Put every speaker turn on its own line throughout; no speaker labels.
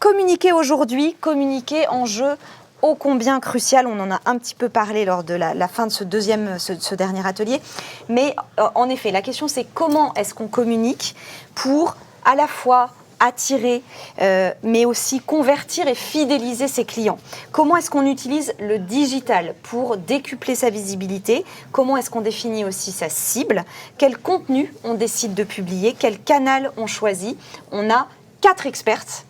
communiquer aujourd'hui, communiquer enjeu ô combien crucial, on en a un petit peu parlé lors de la fin de ce dernier atelier, mais en effet, la question c'est comment est-ce qu'on communique pour à la fois attirer, mais aussi convertir et fidéliser ses clients. Comment est-ce qu'on utilise le digital pour décupler sa visibilité? Comment est-ce qu'on définit aussi sa cible? Quel contenu on décide de publier? Quel canal on choisit? On a 4 expertes.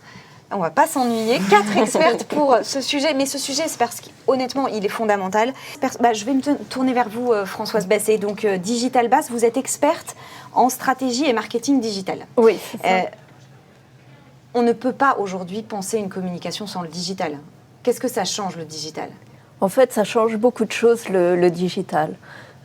On ne va pas s'ennuyer. 4 expertes pour ce sujet. Mais ce sujet, c'est parce qu'honnêtement, il est fondamental. Je vais me tourner vers vous, Françoise Basset. Donc, Digital Bass, vous êtes experte en stratégie et marketing digital.
Oui, c'est ça.
On ne peut pas aujourd'hui penser une communication sans le digital. Qu'est-ce que ça change, le digital?
En fait, ça change beaucoup de choses, le digital.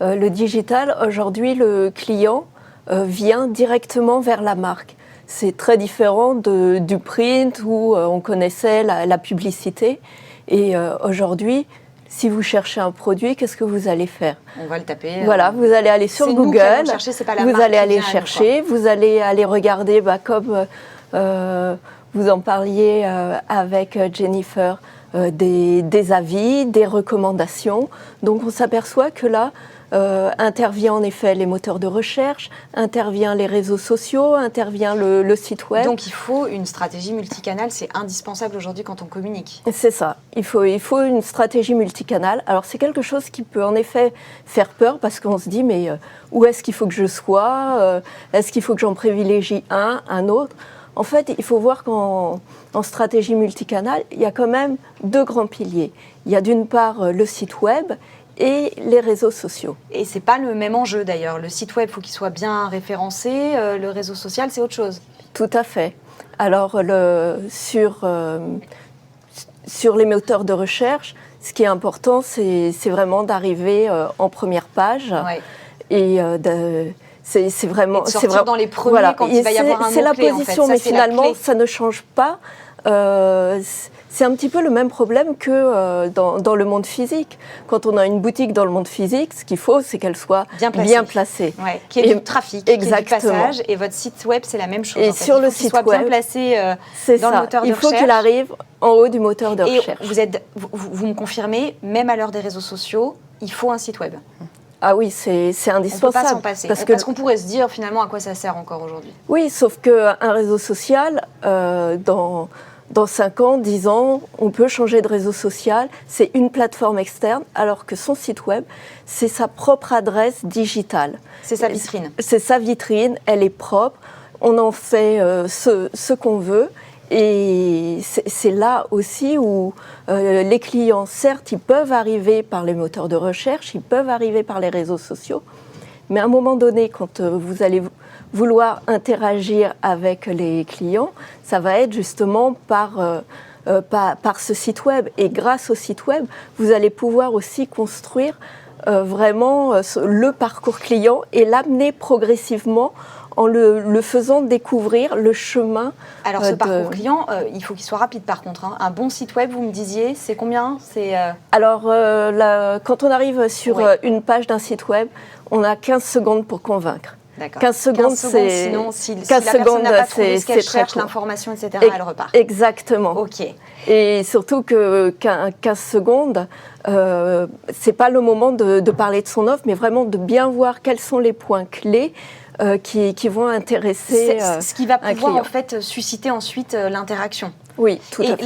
Le digital, aujourd'hui, le client vient directement vers la marque. C'est très différent du print où on connaissait la publicité. Et aujourd'hui, si vous cherchez un produit, qu'est-ce que vous allez faire?
On va le taper.
Voilà, vous allez aller sur Google,
chercher, c'est pas la
vous
marque
allez
qui
aller
vient
chercher, vous allez aller regarder, comme vous en parliez avec Jennifer, des avis, des recommandations. Donc on s'aperçoit que là, intervient en effet les moteurs de recherche, intervient les réseaux sociaux, intervient le site web.
Donc il faut une stratégie multicanale, c'est indispensable aujourd'hui quand on communique.
C'est ça, il faut une stratégie multicanale. Alors c'est quelque chose qui peut en effet faire peur parce qu'on se dit mais où est-ce qu'il faut que je sois? Est-ce qu'il faut que j'en privilégie un autre? En fait, il faut voir qu'en stratégie multicanale, il y a quand même 2 grands piliers. Il y a d'une part le site web et les réseaux sociaux.
Et c'est pas le même enjeu d'ailleurs. Le site web, il faut qu'il soit bien référencé. Le réseau social, c'est autre chose.
Tout à fait. Alors, sur les moteurs de recherche, ce qui est important, c'est vraiment d'arriver en première page.
Ouais.
Et c'est vraiment...
Et de sortir dans les premiers quand il va y avoir un mot-clé.
C'est la position,
en fait.
mais finalement, ça ne change pas. C'est un petit peu le même problème que dans le monde physique. Quand on a une boutique dans le monde physique, ce qu'il faut, c'est qu'elle soit bien placée.
Ouais, qu'il y ait du trafic,
exactement.
qu'il y ait du passage. Et votre site web, c'est la même chose.
Et
en fait.
sur le
qu'il
site
soit
web,
bien placé dans le moteur de recherche.
Il faut qu'il arrive en haut du moteur de recherche.
Et vous me confirmez, même à l'heure des réseaux sociaux, il faut un site web.
Ah oui, c'est indispensable. On ne peut pas
s'en passer. Parce qu'on pourrait se dire finalement à quoi ça sert encore aujourd'hui.
Oui, sauf qu'un réseau social, dans 5 ans, 10 ans, on peut changer de réseau social. C'est une plateforme externe, alors que son site web, c'est sa propre adresse digitale.
C'est sa vitrine.
C'est sa vitrine, elle est propre. On en fait ce qu'on veut. Et c'est là aussi où les clients, certes, ils peuvent arriver par les moteurs de recherche, ils peuvent arriver par les réseaux sociaux. Mais à un moment donné, quand vous allez vouloir interagir avec les clients, ça va être justement par ce site web. Et grâce au site web, vous allez pouvoir aussi construire vraiment le parcours client et l'amener progressivement en le faisant découvrir le chemin.
Alors ce parcours client, il faut qu'il soit rapide par contre. Hein. Un bon site web, vous me disiez, c'est combien?
Alors quand on arrive sur une page d'un site web, on a 15 secondes pour convaincre.
D'accord.
15 secondes, c'est...
Sinon, si la personne n'a pas trouvé ce qu'elle cherche, l'information, etc., elle repart.
Exactement.
Ok.
Et surtout que 15 secondes, c'est pas le moment de parler de son offre, mais vraiment de bien voir quels sont les points clés qui vont intéresser
ce qui va pouvoir
un client.
en fait susciter ensuite l'interaction.
Oui, tout à fait.